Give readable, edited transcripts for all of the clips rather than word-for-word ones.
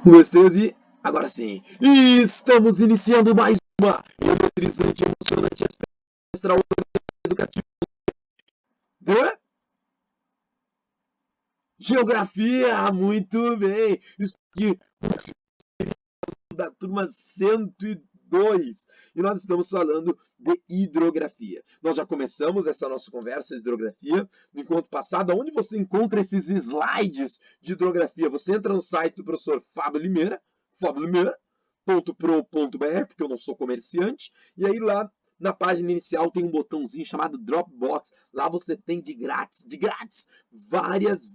Um, dois, três e agora sim. E estamos iniciando mais uma eletrizante, emocionante, extraordinária, educativa de geografia. Muito bem. Isso aqui da turma 102. E nós estamos falando de hidrografia. Nós já começamos essa nossa conversa de hidrografia no encontro passado, onde você encontra esses slides de hidrografia. Você entra no site do professor Fábio Limeira, fabiolimeira.pro.br, porque eu não sou comerciante, e aí lá na página inicial tem um botãozinho chamado Dropbox. Lá você tem de grátis, vários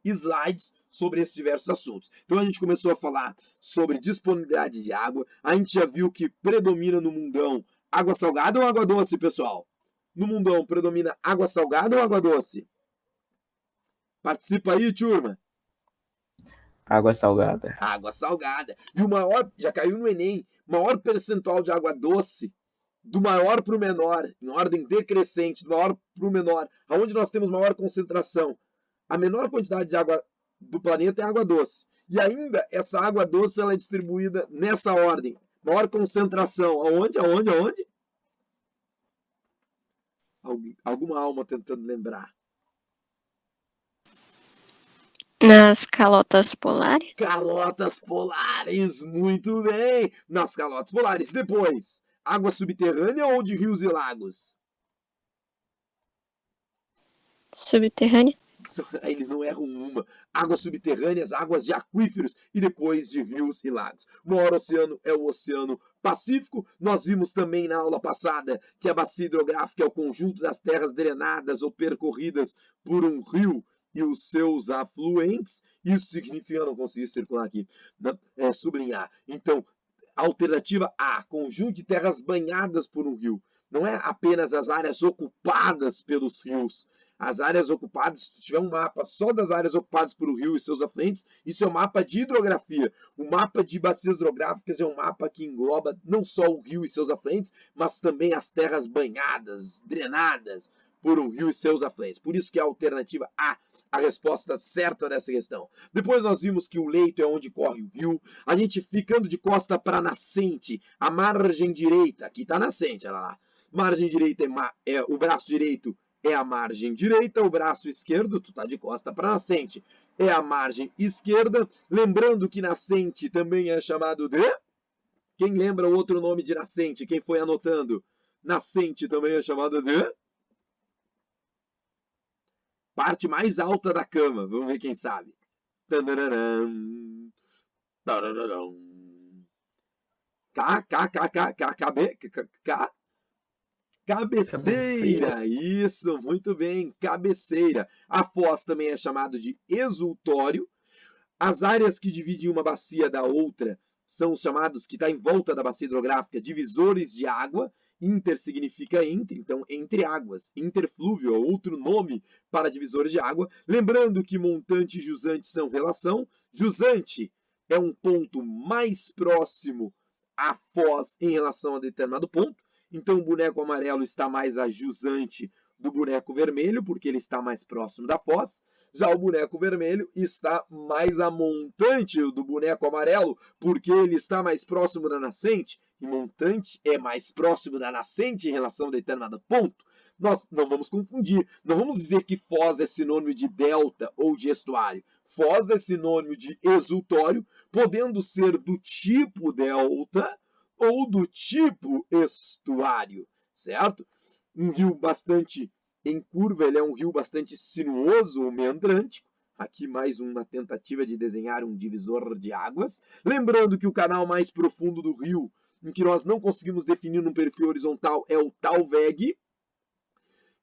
slides sobre esses diversos assuntos. Então a gente começou a falar sobre disponibilidade de água. A gente já viu que predomina no mundão água salgada ou água doce, pessoal? No mundão predomina água salgada ou água doce? Participa aí, turma. Água salgada. Água salgada. E o maior, já caiu no Enem, maior percentual de água doce, do maior para o menor, em ordem decrescente, do maior para o menor, aonde nós temos maior concentração. A menor quantidade de água do planeta é água doce. E ainda, essa água doce ela é distribuída nessa ordem. Maior concentração. Aonde? Alguma alma tentando lembrar. Nas calotas polares? Calotas polares, muito bem. Nas calotas polares. Depois, água subterrânea ou de rios e lagos? Subterrânea? Eles não erram uma. Águas subterrâneas, águas de aquíferos e depois de rios e lagos. O maior oceano é o Oceano Pacífico. Nós vimos também na aula passada que a bacia hidrográfica é o conjunto das terras drenadas ou percorridas por um rio e os seus afluentes. Isso significa, não consegui circular aqui, sublinhar. Então, alternativa A, conjunto de terras banhadas por um rio. Não é apenas as áreas ocupadas pelos rios. As áreas ocupadas, se tiver um mapa só das áreas ocupadas por um rio e seus afluentes, isso é um mapa de hidrografia. O mapa de bacias hidrográficas é um mapa que engloba não só o rio e seus afluentes, mas também as terras banhadas, drenadas por um rio e seus afluentes. Por isso que é a alternativa A resposta certa dessa questão. Depois nós vimos que o leito é onde corre o rio. A gente ficando de costa para nascente, a margem direita, aqui está nascente, olha lá. Margem direita é o braço direito é a margem direita, o braço esquerdo, tu tá de costa para nascente, é a margem esquerda. Lembrando que nascente também é chamado de... Quem lembra o outro nome de nascente? Quem foi anotando? Nascente também é chamado de... Parte mais alta da cama. Vamos ver quem sabe. Cabeceira, isso, muito bem, cabeceira. A foz também é chamado de exultório. As áreas que dividem uma bacia da outra são os chamados, que está em volta da bacia hidrográfica, divisores de água. Inter significa entre, então entre águas. Interflúvio é outro nome para divisores de água. Lembrando que montante e jusante são relação. Jusante é um ponto mais próximo à foz em relação a determinado ponto. Então o boneco amarelo está mais a jusante do boneco vermelho, porque ele está mais próximo da foz. Já o boneco vermelho está mais a montante do boneco amarelo, porque ele está mais próximo da nascente. E montante é mais próximo da nascente em relação a determinado ponto. Nós não vamos confundir. Não vamos dizer que foz é sinônimo de delta ou de estuário. Foz é sinônimo de exultório, podendo ser do tipo delta ou do tipo estuário, certo? Um rio bastante em curva, ele é um rio bastante sinuoso ou meandrante. Aqui mais uma tentativa de desenhar um divisor de águas. Lembrando que o canal mais profundo do rio, em que nós não conseguimos definir num perfil horizontal, é o Talweg.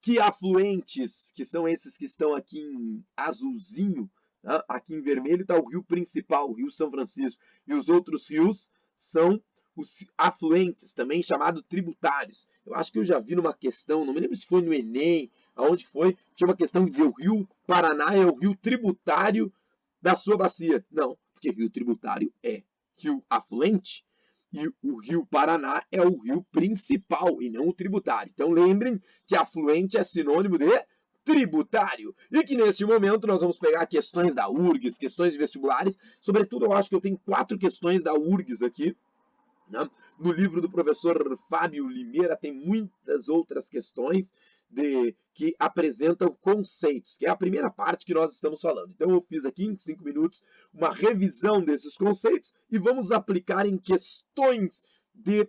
Que afluentes, que são esses que estão aqui em azulzinho, né? Aqui em vermelho está o rio principal, o Rio São Francisco. E os outros rios são os afluentes, também chamados tributários. Eu acho que eu já vi numa questão, não me lembro se foi no Enem, aonde foi, tinha uma questão de dizer o Rio Paraná é o rio tributário da sua bacia. Não, porque rio tributário é rio afluente e o rio Paraná é o rio principal e não o tributário. Então lembrem que afluente é sinônimo de tributário. E que neste momento nós vamos pegar questões da URGS, questões de vestibulares. Sobretudo, eu acho que eu tenho 4 questões da URGS aqui. No livro do professor Fábio Limeira tem muitas outras questões que apresentam conceitos, que é a primeira parte que nós estamos falando. Então eu fiz aqui em 5 minutos uma revisão desses conceitos e vamos aplicar em questões de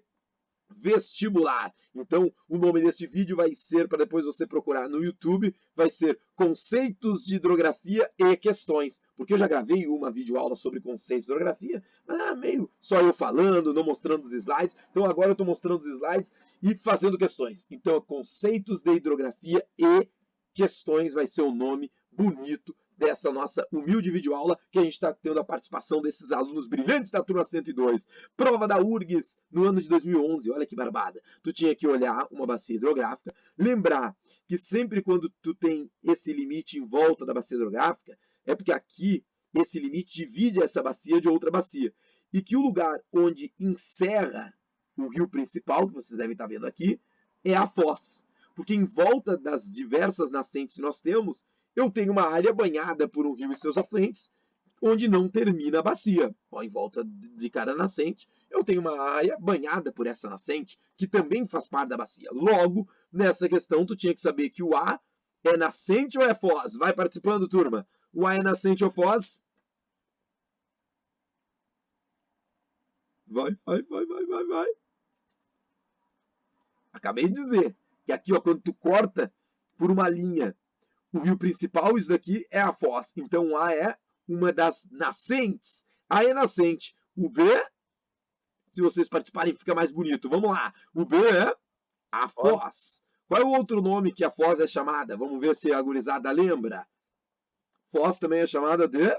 vestibular. Então, o nome deste vídeo vai ser, para depois você procurar no YouTube, vai ser Conceitos de Hidrografia e Questões. Porque eu já gravei uma videoaula sobre conceitos de hidrografia, mas era meio só eu falando, não mostrando os slides. Então, agora eu estou mostrando os slides e fazendo questões. Então, Conceitos de Hidrografia e Questões vai ser o nome bonito dessa nossa humilde videoaula, que a gente está tendo a participação desses alunos brilhantes da turma 102. Prova da URGS no ano de 2011, olha que barbada. Tu tinha que olhar uma bacia hidrográfica, lembrar que sempre quando tu tem esse limite em volta da bacia hidrográfica, é porque aqui esse limite divide essa bacia de outra bacia. E que o lugar onde encerra o rio principal, que vocês devem estar vendo aqui, é a foz. Porque em volta das diversas nascentes que nós temos, eu tenho uma área banhada por um rio e seus afluentes, onde não termina a bacia. Em volta de cada nascente, eu tenho uma área banhada por essa nascente, que também faz parte da bacia. Logo, nessa questão, tu tinha que saber que o A é nascente ou é foz? Vai participando, turma. O A é nascente ou foz? Vai. Acabei de dizer que aqui, ó, quando tu corta por uma linha o rio principal, isso aqui é a foz. Então, A é uma das nascentes. A é nascente. O B, se vocês participarem, fica mais bonito. Vamos lá. O B é a foz. Qual é o outro nome que a foz é chamada? Vamos ver se a gurizada lembra. Foz também é chamada de...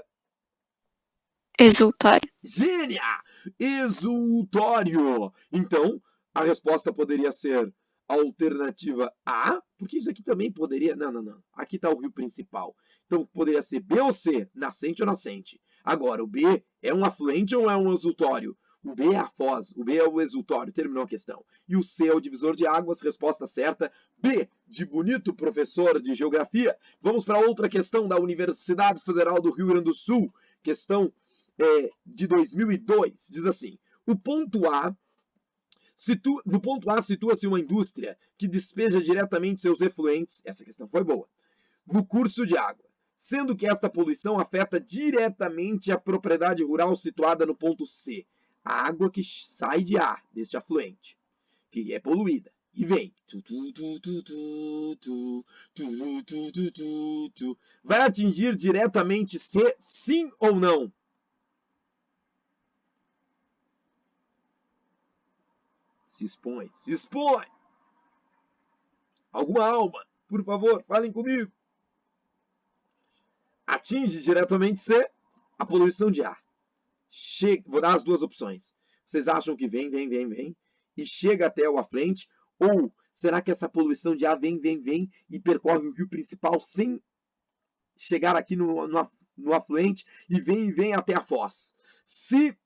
Exultório. Gênia! Exultório. Então, a resposta poderia ser alternativa A, porque isso aqui também poderia... Não. Aqui está o rio principal. Então, poderia ser B ou C, nascente ou nascente. Agora, o B é um afluente ou é um exultório? O B é a foz, o B é o exultório. Terminou a questão. E o C é o divisor de águas. Resposta certa, B, de bonito professor de geografia. Vamos para outra questão da Universidade Federal do Rio Grande do Sul. Questão de 2002. Diz assim, no ponto A, situa-se uma indústria que despeja diretamente seus efluentes, essa questão foi boa, no curso de água, sendo que esta poluição afeta diretamente a propriedade rural situada no ponto C, a água que sai de A, deste afluente, que é poluída, e vem, vai atingir diretamente C, sim ou não? Se expõe. Alguma alma, por favor, falem comigo. Atinge diretamente C, a poluição de ar. Vou dar as duas opções. Vocês acham que vem e chega até o afluente? Ou será que essa poluição de ar vem e percorre o rio principal sem chegar aqui no afluente e vem até a foz? Se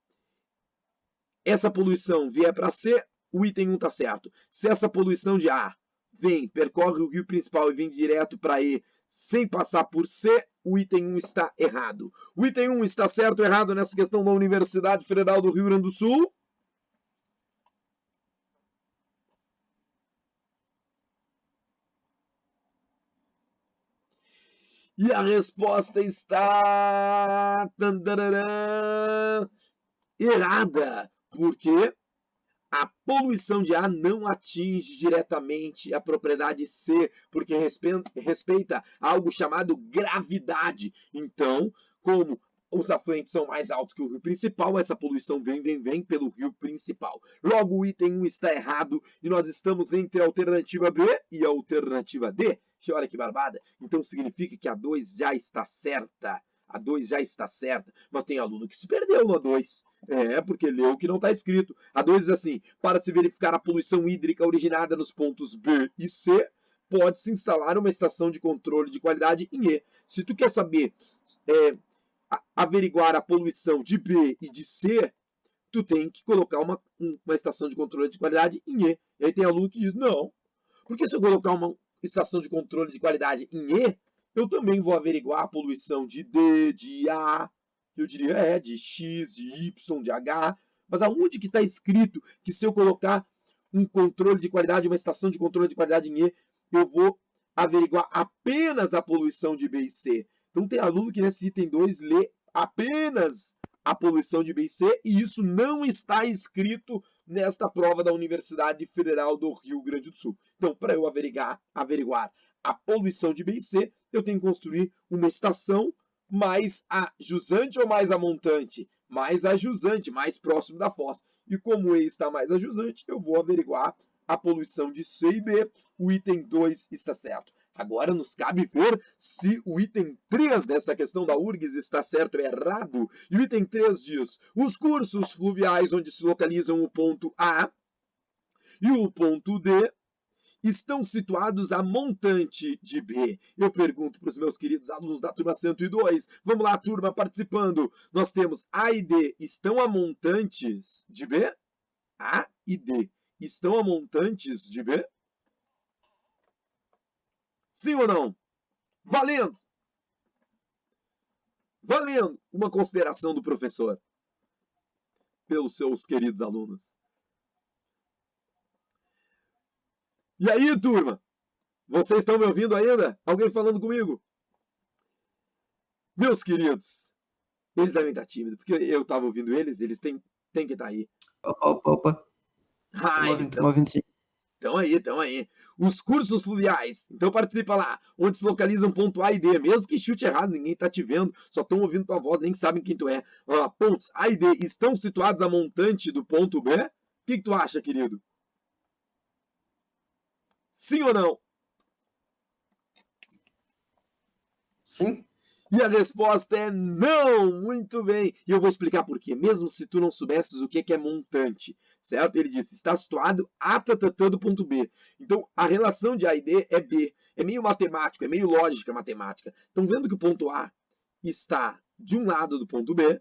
essa poluição vier para C, o item 1 está certo. Se essa poluição de ar percorre o rio principal e vem direto para E sem passar por C, o item 1 está errado. O item 1 está certo ou errado nessa questão da Universidade Federal do Rio Grande do Sul? E a resposta está... errada. Por quê? A poluição de ar não atinge diretamente a propriedade C, porque respeita algo chamado gravidade. Então, como os afluentes são mais altos que o rio principal, essa poluição vem pelo rio principal. Logo, o item 1 está errado e nós estamos entre a alternativa B e a alternativa D. E olha que barbada. Então, significa que a 2 já está certa. A 2 já está certa, mas tem aluno que se perdeu no A2. Porque leu o que não está escrito. A 2 diz assim, para se verificar a poluição hídrica originada nos pontos B e C, pode-se instalar uma estação de controle de qualidade em E. Se tu quer saber averiguar a poluição de B e de C, tu tem que colocar uma estação de controle de qualidade em E. E aí tem aluno que diz, não, porque se eu colocar uma estação de controle de qualidade em E, eu também vou averiguar a poluição de D, de A, eu diria de X, de Y, de H, mas aonde que está escrito que se eu colocar um controle de qualidade, uma estação de controle de qualidade em E, eu vou averiguar apenas a poluição de B e C? Então tem aluno que nesse item 2 lê apenas a poluição de B e C, e isso não está escrito nesta prova da Universidade Federal do Rio Grande do Sul. Então, para eu averiguar a poluição de B e C, eu tenho que construir uma estação mais a jusante ou mais a montante? Mais a jusante, mais próximo da foz. E como E está mais a jusante, eu vou averiguar a poluição de C e B. O item 2 está certo. Agora nos cabe ver se o item 3 dessa questão da URGS está certo ou errado. E o item 3 diz: os cursos fluviais onde se localizam o ponto A e o ponto D estão situados a montante de B. Eu pergunto para os meus queridos alunos da turma 102. Vamos lá, turma, participando. Nós temos A e D estão a montantes de B? A e D estão a montantes de B? Sim ou não? Valendo! Valendo uma consideração do professor pelos seus queridos alunos. E aí, turma? Vocês estão me ouvindo ainda? Alguém falando comigo? Meus queridos, eles devem estar tímidos, porque eu estava ouvindo eles têm que estar aí. Opa. Estamos ouvindo sim. Estão aí. Os cursos fluviais. Então participa lá, onde se localizam ponto A e D. Mesmo que chute errado, ninguém está te vendo, só estão ouvindo tua voz, nem sabem quem tu é. Pontos A e D estão situados a montante do ponto B? O que tu acha, querido? Sim ou não? Sim. E a resposta é não! Muito bem! E eu vou explicar por quê. Mesmo se tu não soubesses o que é montante, certo? Ele disse, está situado a do ponto B. Então, a relação de A e D é B. É meio matemático, é meio lógica matemática. Então, vendo que o ponto A está de um lado do ponto B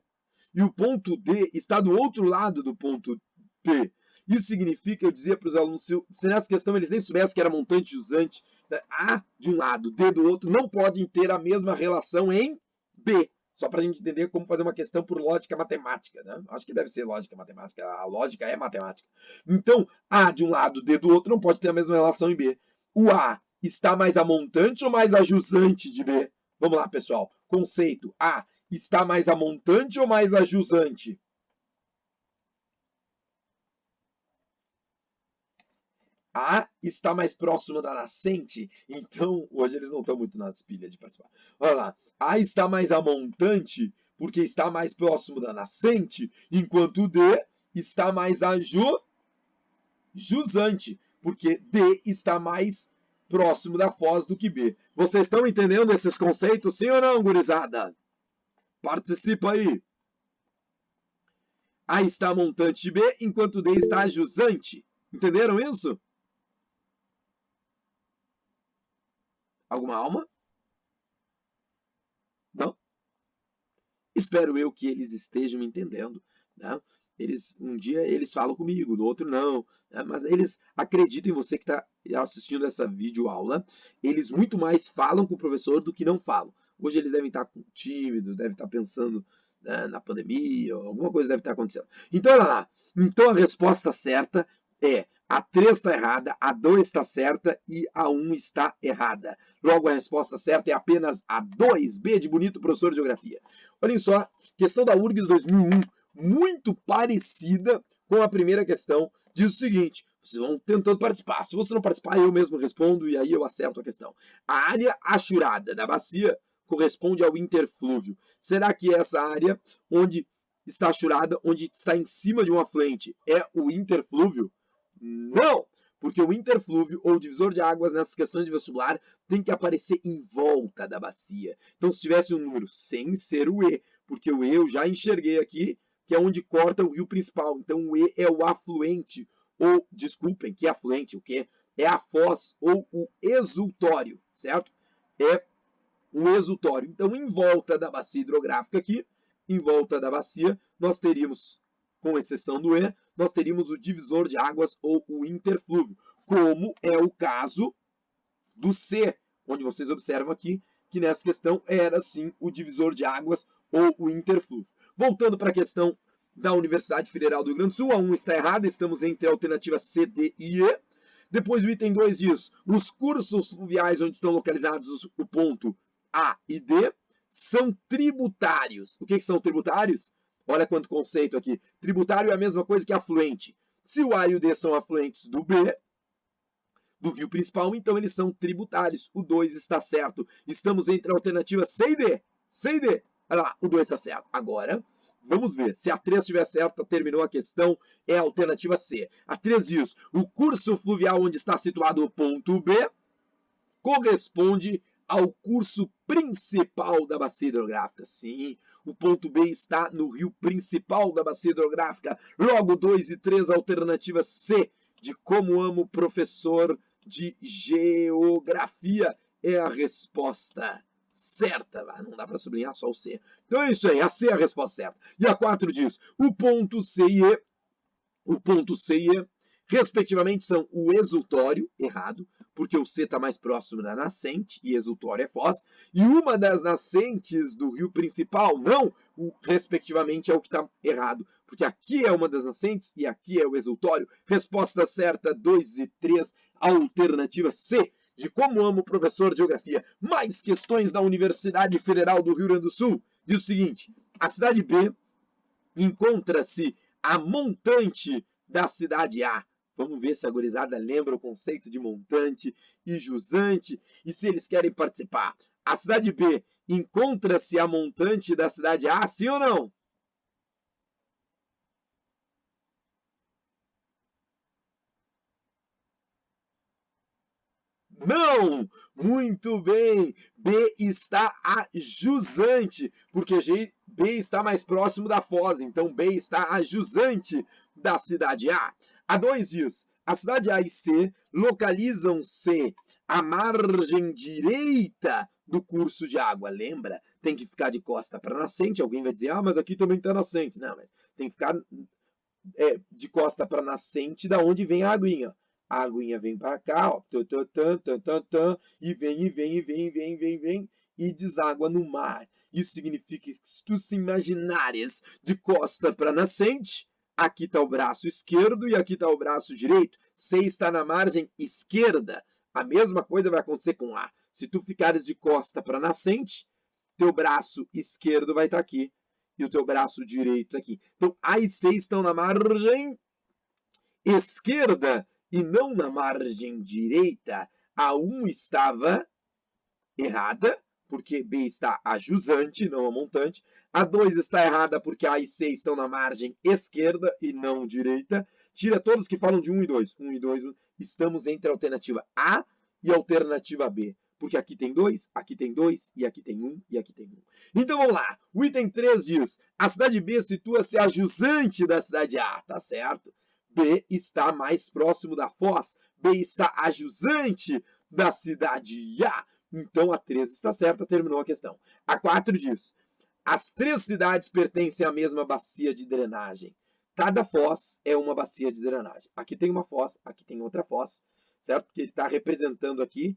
e o ponto D está do outro lado do ponto P. Isso significa, eu dizia para os alunos, se nessa questão eles nem soubessem que era montante e jusante, A de um lado, D do outro, não podem ter a mesma relação em B. Só para a gente entender como fazer uma questão por lógica matemática, né? Acho que deve ser lógica matemática. A lógica é matemática. Então, A de um lado, D do outro, não pode ter a mesma relação em B. O A está mais a montante ou mais a jusante de B? Vamos lá, pessoal. Conceito. A está mais a montante ou mais a jusante? A está mais próxima da nascente, então hoje eles não estão muito nas pilhas de participar. Olha lá, A está mais a montante, porque está mais próximo da nascente, enquanto o D está mais a jusante, porque D está mais próximo da foz do que B. Vocês estão entendendo esses conceitos, sim ou não, gurizada? Participa aí. A está montante de B, enquanto D está jusante. Entenderam isso? Alguma alma? Não? Espero eu que eles estejam entendendo, né? Um dia eles falam comigo, no outro não, né? Mas eles acreditam em você que está assistindo essa videoaula, eles muito mais falam com o professor do que não falam. Hoje eles devem estar tímidos, devem estar pensando, né, na pandemia, alguma coisa deve estar acontecendo. Então, olha lá. Então a resposta certa é a 3 está errada, a 2 está certa e a 1 está errada. Logo, a resposta certa é apenas a 2. B de bonito, professor de geografia. Olhem só, questão da URGS 2001, muito parecida com a primeira questão. Diz o seguinte, vocês vão tentando participar. Se você não participar, eu mesmo respondo e aí eu acerto a questão. A área achurada da bacia corresponde ao interflúvio. Será que essa área onde está achurada, onde está em cima de um afluente, é o interflúvio? Não! Porque o interflúvio ou divisor de águas nessas questões de vestibular tem que aparecer em volta da bacia. Então, se tivesse um número sem ser o E, porque o E eu já enxerguei aqui, que é onde corta o rio principal. Então, o E é o afluente, ou, desculpem, que afluente, o que? É a foz ou o exultório, certo? É o exultório. Então, em volta da bacia hidrográfica aqui, em volta da bacia, nós teríamos, com exceção do E, nós teríamos o divisor de águas ou o interflúvio, como é o caso do C, onde vocês observam aqui que nessa questão era sim o divisor de águas ou o interflúvio. Voltando para a questão da Universidade Federal do Rio Grande do Sul, a 1 está errada, estamos entre a alternativa C, D e E. Depois o item 2 diz, os cursos fluviais onde estão localizados o ponto A e D são tributários. O que são tributários? Olha quanto conceito aqui. Tributário é a mesma coisa que afluente. Se o A e o D são afluentes do B, do rio principal, então eles são tributários. O 2 está certo. Estamos entre a alternativa C e D. C e D. Olha lá, o 2 está certo. Agora, vamos ver. Se a 3 estiver certa, terminou a questão, é a alternativa C. A 3 diz, o curso fluvial onde está situado o ponto B corresponde ao curso principal da bacia hidrográfica. Sim, o ponto B está no rio principal da bacia hidrográfica. Logo, 2 e 3, alternativa C, de como amo professor de geografia, é a resposta certa. Não dá para sublinhar só o C. Então é isso aí, a C é a resposta certa. E a 4 diz, o ponto C e E, respectivamente, são o exultório, errado, porque o C está mais próximo da nascente, e exultório é foz, e uma das nascentes do rio principal, não, respectivamente, é o que está errado, porque aqui é uma das nascentes e aqui é o exultório. Resposta certa, 2 e 3, alternativa C, de como amo professor de geografia. Mais questões da Universidade Federal do Rio Grande do Sul. Diz o seguinte, a cidade B encontra-se a montante da cidade A. Vamos ver se a gurizada lembra o conceito de montante e jusante e se eles querem participar. A cidade B encontra-se a montante da cidade A, sim ou não? Não! Muito bem! B está a jusante, porque B está mais próximo da foz, então B está a jusante da cidade A. A 2 diz, a cidade A e C localizam-se à margem direita do curso de água. Lembra? Tem que ficar de costa para nascente. Alguém vai dizer, mas aqui também está nascente. Não, mas tem que ficar de costa para nascente, da onde vem a aguinha. A aguinha vem para cá, ó, e vem, e deságua no mar. Isso significa que se tu se imaginares de costa para nascente, aqui está o braço esquerdo e aqui está o braço direito. C está na margem esquerda. A mesma coisa vai acontecer com A. Se tu ficares de costa para nascente, teu braço esquerdo vai estar aqui e o teu braço direito aqui. Então, A e C estão na margem esquerda e não na margem direita. A 1 estava errada, porque B está a jusante, não a montante. A 2 está errada, porque A e C estão na margem esquerda e não direita. Tira todos que falam de 1 e 2. 1 e 2, estamos entre a alternativa A e a alternativa B. Porque aqui tem 2, aqui tem 2, e aqui tem 1, e aqui tem 1. Então vamos lá. O item 3 diz, a cidade B situa-se a jusante da cidade A. Tá certo? B está mais próximo da foz. B está a jusante da cidade A. Então a 3 está certa, terminou a questão. A 4 diz, as 3 cidades pertencem à mesma bacia de drenagem. Cada foz é uma bacia de drenagem. Aqui tem uma foz, aqui tem outra foz, certo? Porque ele está representando aqui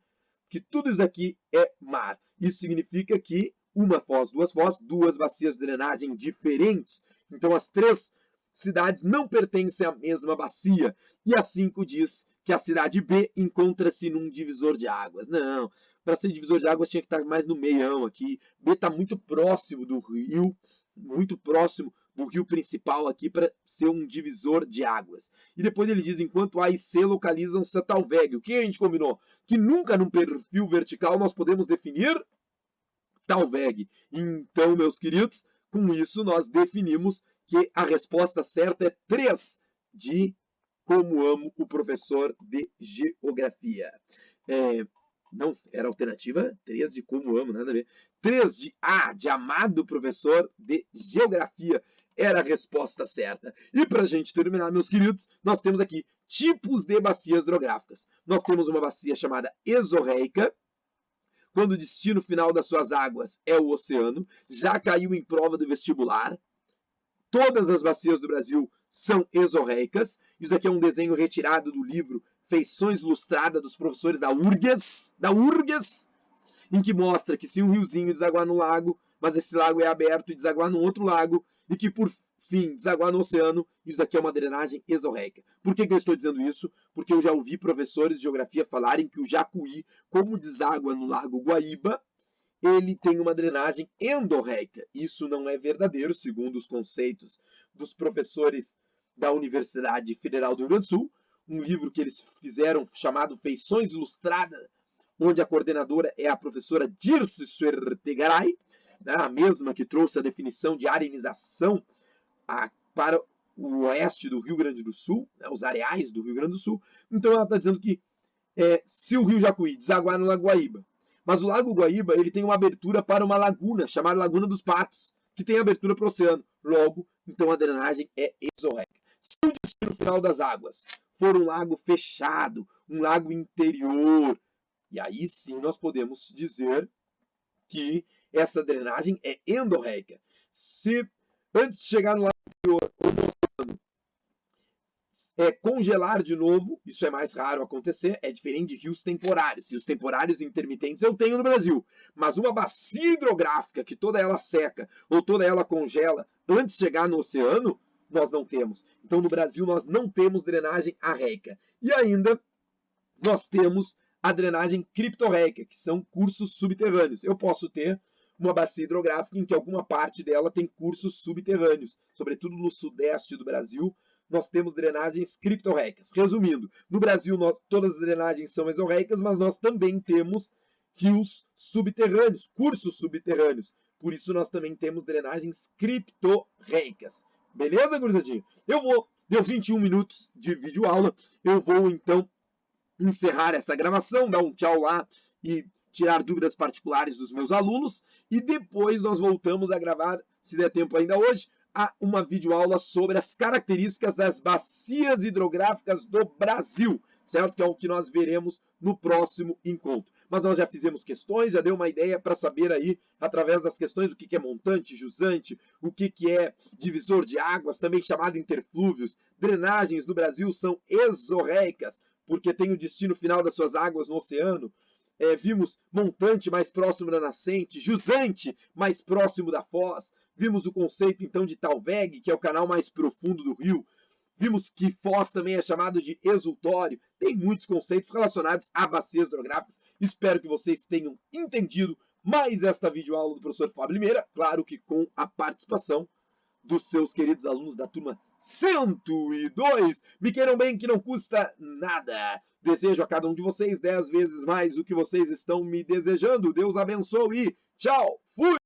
que tudo isso aqui é mar. Isso significa que uma foz, duas bacias de drenagem diferentes. Então as 3 cidades não pertencem à mesma bacia. E a 5 diz que a cidade B encontra-se num divisor de águas. Não, para ser divisor de águas tinha que estar mais no meião aqui. B está muito próximo do rio, muito próximo do rio principal aqui para ser um divisor de águas. E depois ele diz, enquanto A e C localizam-se a Talveg. O que a gente combinou? Que nunca num perfil vertical nós podemos definir Talveg. Então, meus queridos, com isso nós definimos que a resposta certa é 3 de como amo o professor de geografia. Não, era a alternativa 3 de como amo, nada a ver. 3 de A, de amado professor de geografia, era a resposta certa. E para a gente terminar, meus queridos, nós temos aqui tipos de bacias hidrográficas. Nós temos uma bacia chamada exorreica, quando o destino final das suas águas é o oceano. Já caiu em prova do vestibular. Todas as bacias do Brasil são exorreicas. Isso aqui é um desenho retirado do livro Feições Ilustradas dos professores da URGS, em que mostra que se um riozinho desaguar no lago, mas esse lago é aberto e desaguar no outro lago, e que por fim desaguar no oceano, isso aqui é uma drenagem exorreica. Por que eu estou dizendo isso? Porque eu já ouvi professores de geografia falarem que o Jacuí, como deságua no lago Guaíba, ele tem uma drenagem endorreica. Isso não é verdadeiro, segundo os conceitos dos professores da Universidade Federal do Rio Grande do Sul, um livro que eles fizeram chamado Feições Ilustradas, onde a coordenadora é a professora Dirce Suertegaray, né, a mesma que trouxe a definição de arenização para o oeste do Rio Grande do Sul, né, os areais do Rio Grande do Sul. Então ela está dizendo que se o rio Jacuí desaguar no Lago Guaíba, mas o Lago Guaíba ele tem uma abertura para uma laguna, chamada Laguna dos Patos, que tem abertura para o oceano. Logo, então a drenagem é exorreica. Se o destino final das águas for um lago fechado, um lago interior, e aí sim nós podemos dizer que essa drenagem é endorreica. Se antes de chegar no lago interior ou no oceano congelar de novo, isso é mais raro acontecer, é diferente de rios temporários. Rios temporários intermitentes eu tenho no Brasil, mas uma bacia hidrográfica que toda ela seca ou toda ela congela antes de chegar no oceano, nós não temos. Então no Brasil nós não temos drenagem arreica. E ainda nós temos a drenagem criptorreica, que são cursos subterrâneos. Eu posso ter uma bacia hidrográfica em que alguma parte dela tem cursos subterrâneos, sobretudo no sudeste do Brasil, nós temos drenagens criptorreicas. Resumindo, no Brasil todas as drenagens são exorreicas, mas nós também temos rios subterrâneos, cursos subterrâneos. Por isso nós também temos drenagens criptorreicas. Beleza, gurizadinha? Deu 21 minutos de vídeo aula, eu vou então encerrar essa gravação, dar um tchau lá e tirar dúvidas particulares dos meus alunos, e depois nós voltamos a gravar, se der tempo ainda hoje, uma videoaula sobre as características das bacias hidrográficas do Brasil, certo? Que é o que nós veremos no próximo encontro. Mas nós já fizemos questões, já deu uma ideia para saber aí, através das questões, o que é montante, jusante, o que é divisor de águas, também chamado interflúvios. Drenagens no Brasil são exorreicas, porque tem o destino final das suas águas no oceano. Vimos montante mais próximo da nascente, jusante mais próximo da foz. Vimos o conceito então de talvegue, que é o canal mais profundo do rio. Vimos que foz também é chamado de exultório. Tem muitos conceitos relacionados a bacias hidrográficas. Espero que vocês tenham entendido mais esta videoaula do professor Fábio Limeira, claro que com a participação dos seus queridos alunos da turma 102. Me queiram bem, que não custa nada. Desejo a cada um de vocês 10 vezes mais o que vocês estão me desejando. Deus abençoe e tchau! Fui!